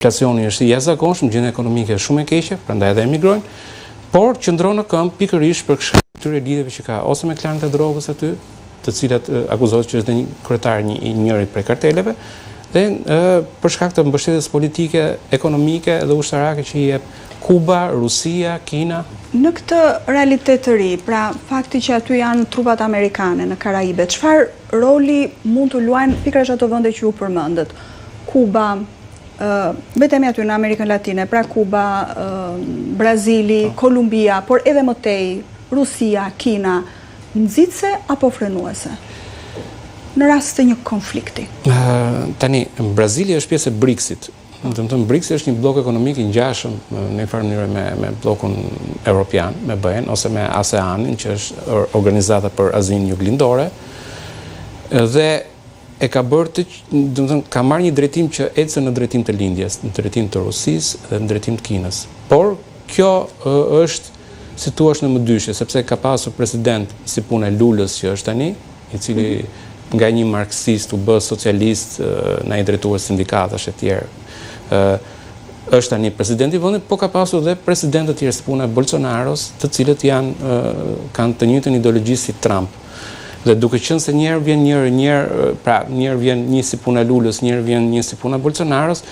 inflacioni është i jashtëzakonshëm, gjendja ekonomike është shumë e keqe, prandaj edhe emigrojnë, por qëndron në këmbë pikërisht për shkak të këtyre lidhjeve që ka ose me klanet e drogës aty, të cilat akuzohet që është një kryetar i njërit prej karteleve, dhe për shkak të mbështetjes politike, ekonomike dhe ushtarake që i jep Kuba, Rusia, Kina. Në këtë realitet të ri, pra fakti që aty janë trupat amerikane në Karaibe, çfarë roli mund të luajnë pikërisht ato vende që ju përmendët? Kuba, betemi aty në Amerikën Latine, pra Kuba, Brazili, Kolumbia, por edhe më tej Rusia, Kina, nxitse apo frenuese në rast të një konflikti? Tani, Brazili është pjesë e BRICS-it. BRICS është një blok ekonomik i ngjashëm në një farë mënyrë me blokun evropian, me BE-n ose me ASEAN-in, që është organizata për Azinë Juglindore, dhe e ka bërë ka marrë një drejtim që ecën në drejtim të lindjes, në drejtim të Rusisë dhe në drejtim të Kinës. Por kjo është, si thua, në mëdyshe, sepse ka pasur president si punë e Lulës që është tani, i cili nga një marksist u bë socialist, na i drejtuar sindikatash e tjerë. Është tani presidenti i vendit, po ka pasur dhe presidentë të tjerë si puna e Bolsonaros, të cilët kanë të njëjtën ideologji si Trump. Dhe duke qenë se njerë vjen njerë vjen një si puna e Lulës, njerë vjen një si puna e Bolsonaros,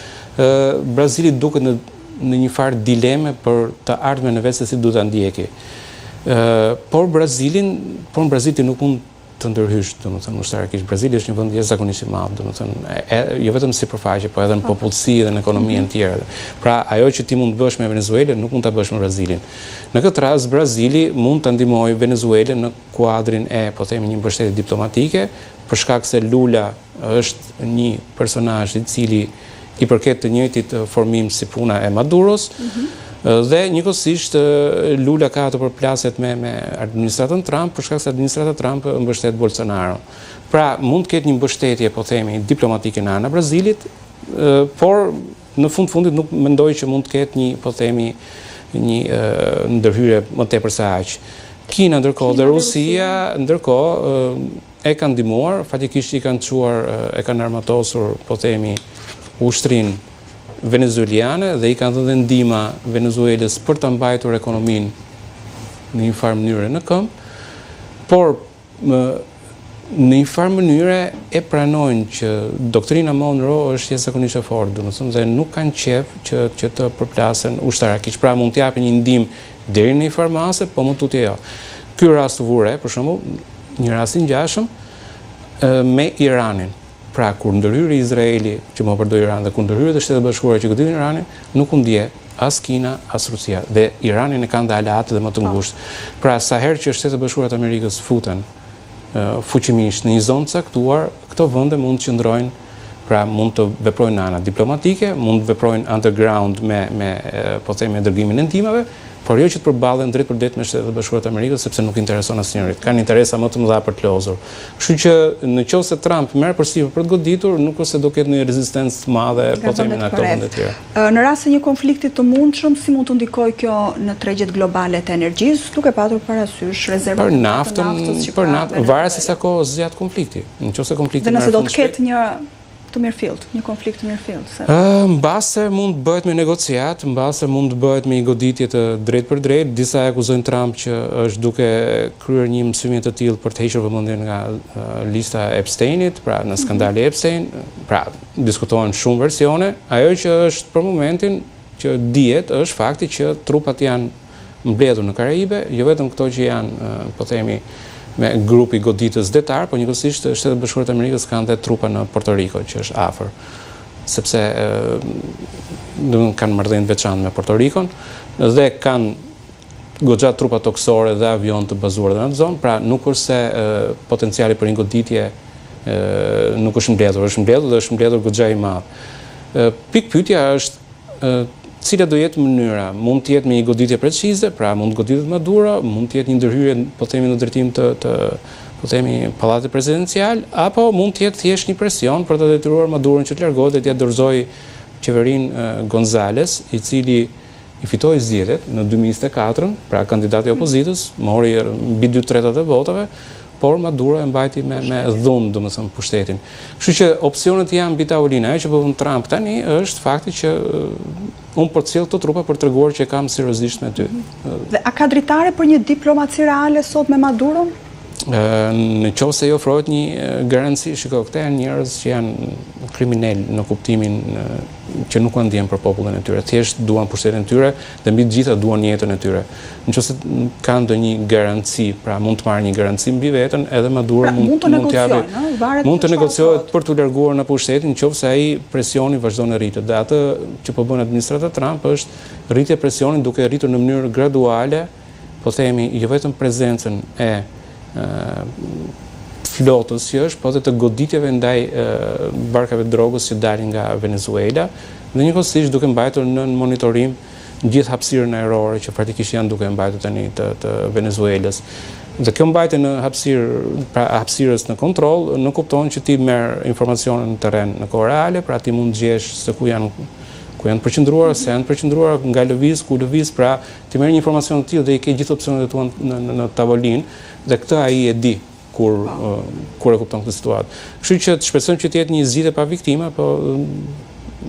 Brazili duket në një farë dileme për të ardhmen e vetë se si duhet ta ndjeki. Por Brazili nuk mund të ndërhysh, domethënë ushtarakisht. Brazili është një vend jashtëzakonisht i madh, domethënë jo vetëm si përfaqe, por edhe në popullsi dhe në ekonominë e tjera. Pra ajo që ti mund të bësh me Venezuelën nuk mund ta bësh me Brazilin. Në këtë rast Brazili mund ta ndihmojë Venezuelën në kuadrin e, po themi, një mbështetje diplomatike, për shkak se Lula është një personazh i cili i përket të njëjtit formim si puna e Maduros. Dhe njëkohësisht Lula ka të përplaset me administratën Trump, për shkak se administrata Trump mbështet Bolsonaro. Pra mund të ketë një mbështetje, po themi, diplomatike në ana Brazilit, por në fundit nuk mendoj që mund të ketë një, po themi, një ndërhyrje më tepër se aq. Kina ndërkohë dhe Rusia ndërkohë e kanë ndihmuar, fatikisht i kanë çuar, e kanë armatosur, po themi, ushtrin venezueliane dhe i kanë dhënë ndihma Venezuelës për ta mbajtur ekonominë në një farë mënyre në këmbë, por në një farë mënyre e pranojnë që doktrina Monroe është jashtëzakonisht e fortë, domethënë, dhe nuk kanë qef që të përplasen ushtarakisht. Pra mund të japin një ndihmë deri në një farë mase, po mund tutje jo. Ky rast vure, për shembull, një rast i ngjashëm me Iranin. Pra, kur ndërhyri Izraeli, që më përdor Iran, dhe kur ndërhyri të Shtetet Bashkuara që goditin Iranin, nuk u ndje as Kina, as Rusia. Dhe Iranin e kanë dhe aleatë dhe më të ngushtë. Pra, sa herë që Shtetet Bashkuara të Amerikës futen fuqimisht në një zonë caktuar, këto vende mund të qëndrojnë, pra mund të veprojnë në ana diplomatike, mund të veprojnë underground me po themi, dërgimin e ndihmave, por jo që të përballen drejt për drejt me Shtetet Bashkuara të Amerikës, sepse nuk intereson asnjërit. Kanë interesa më të mëdha për të lozur. Kështu që nëse Trump merr përsipër për të goditur, nuk është se do ketë një rezistencë të madhe, po themi, në ato vende të tjera. Në rast se një konflikti të mundshëm, si mund të ndikojë kjo në tregjet globale të energjisë, duke patur parasysh rezervat për naftën, varet se sa kohë zgjat konflikti. Nëse konflikti dhe nëse do të ketë një konflikt të mirëfillt. Mbase mund të bëhet me negociat, mbase mund të bëhet me një goditje të drejt për drejt. Disa e akuzojnë Trump që është duke kryer një mësimi të tillë për të hequr vëmendjen nga lista e Epsteinit, pra në skandali Epstein. Pra diskutohen shumë versione. Ajo që është për momentin që dihet është fakti që trupat janë mbledhur në Karaibe, jo vetëm këto që janë, po themi, me grupi goditës detar, por njëkohësisht Shtetet Bashkuara të Amerikës kanë dhe trupa në Porto Rico, që është afër, sepse kanë marrëdhënie të veçantë me Porto Ricon dhe kanë goxha trupa toksore dhe avion të bazuar në atë zonë, pra nuk është se potenciali për një goditje nuk është mbledhur, dhe është mbledhur goxha i madh. Pikpyetja është cila do jetë mënyra, mund të jetë me një goditje precize, pra mund të goditet Maduro, mund të jetë një ndërhyrje, po themi, në drejtim të po themi, pallatit presidencial, apo mund të jetë thjesht një presion për të detyruar Maduron që të largohet dhe t'ia dorëzojë qeverinë Gonzales, i cili i fitoi zgjedhjet në 2024, pra kandidati i opozitës, mori mbi 2/3 e votave, por Maduro e mbajti me dhunë, domethënë, pushtetin. Kështu që opsionet janë mbi tavolinë. Ajo që bën Trump tani është fakti që unë po cilë këto trupa për treguar që kam seriozisht me ty. Dhe a ka dritare për një diplomaci reale sot me Maduro? Në qoftë se i ofrohet një garanci, shiko, këta janë njerëz që janë kriminal në kuptimin që nuk kanë ndjen për popullin e tyre, thjesht duan pushtetin e tyre dhe mbi të gjitha duan jetën e tyre. Nëse kanë ndonjë garanci, pra mund të marrë një garanci mbi veten, edhe Maduro mund të negociohet për t'u larguar në pushtetin, nëse ai presioni vazhdon të rritet. Dhe atë që po bën administrata Trump është rritje presionin duke rritur në mënyrë graduale, po themi, jo vetëm prezencën e flotës që është, po dhe të goditjeve ndaj barkave drogës që dalin nga Venezuela, dhe njëkohësisht duke mbajtur në monitorim gjithë hapësirën ajrore që praktikisht janë duke mbajtur tani të Venezuelës. Dhe kjo mbajtje në hapësirës në kontroll, nuk kupton që ti merr informacione në terren në kohë reale, pra ti mund të gjesh se ku janë përqendruar, se janë përqendruar, nga lëviz, ku lëviz, pra ti merr një informacion të tillë dhe i ke gjithë opsionet e tua në tavolinë, dhe këtë ai e di kur e kupton këtë situatë. Kështu që të shpresojmë që të jetë një zgjidhje pa viktima, po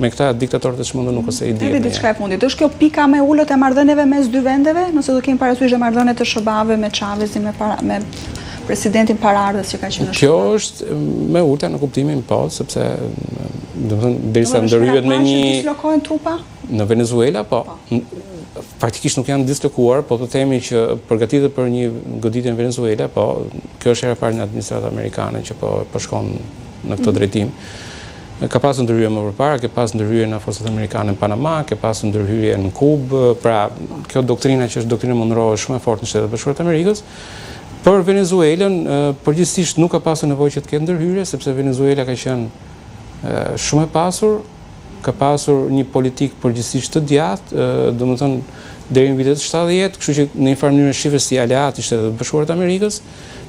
me këta diktatorët e çmendur nuk ose i di. Edhe diçka e fundit. Është kjo pika me ulët e marrëdhënieve mes dy vendeve, nëse do kemi parasysh marrëdhëniet të SBA-ve me Chavezin me presidentin paraardhës që ka qenë në Kjo është me ulta në kuptimin po, sepse domethënë derisa ndërhyjet me një dislokohen trupa në Venezuela, po. Faktikisht nuk janë dislokuar, po të themi që përgatitet për një goditje në Venezuela, po kjo është hera e parë në administratë amerikane që po shkon në këtë drejtim. Ka pasur ndërhyrje më përpara, ka pasur ndërhyrje në forcat amerikane në Panama, ka pasur ndërhyrje në Kubë, pra kjo doktrina që është doktrina Monroe është shumë e fortë në Shtetet Bashkuara të Amerikës. Për Venezuelën, përgjithsisht nuk ka pasur nevojë që të ketë ndërhyrje, sepse Venezuela ka qenë shumë e pasur, ka pasur një politikë përgjithsisht të djathtë, domethënë deri në vitet 70, kështu që në një farë mënyrë shihet si aleat i Shtetit Bashkuar të Amerikës,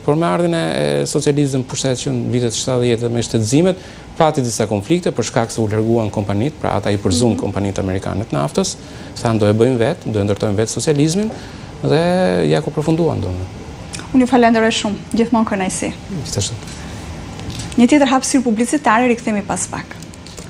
por me ardhin e socializmit pushtetit që në vitet 70 dhe me shtetëzimet, pati disa konflikte për shkak se u larguan kompanitë, pra ata i përzun kompanitë amerikane të naftës, thanë do e bëjmë vetë, do e ndërtojmë vetë socializmin dhe ja ku përfunduan domethënë. Unë ju falenderoj shumë, gjithmonë kënaqësi. Gjithashtu. Një tjetër hapësirë publicitare rikthehemi pas pak.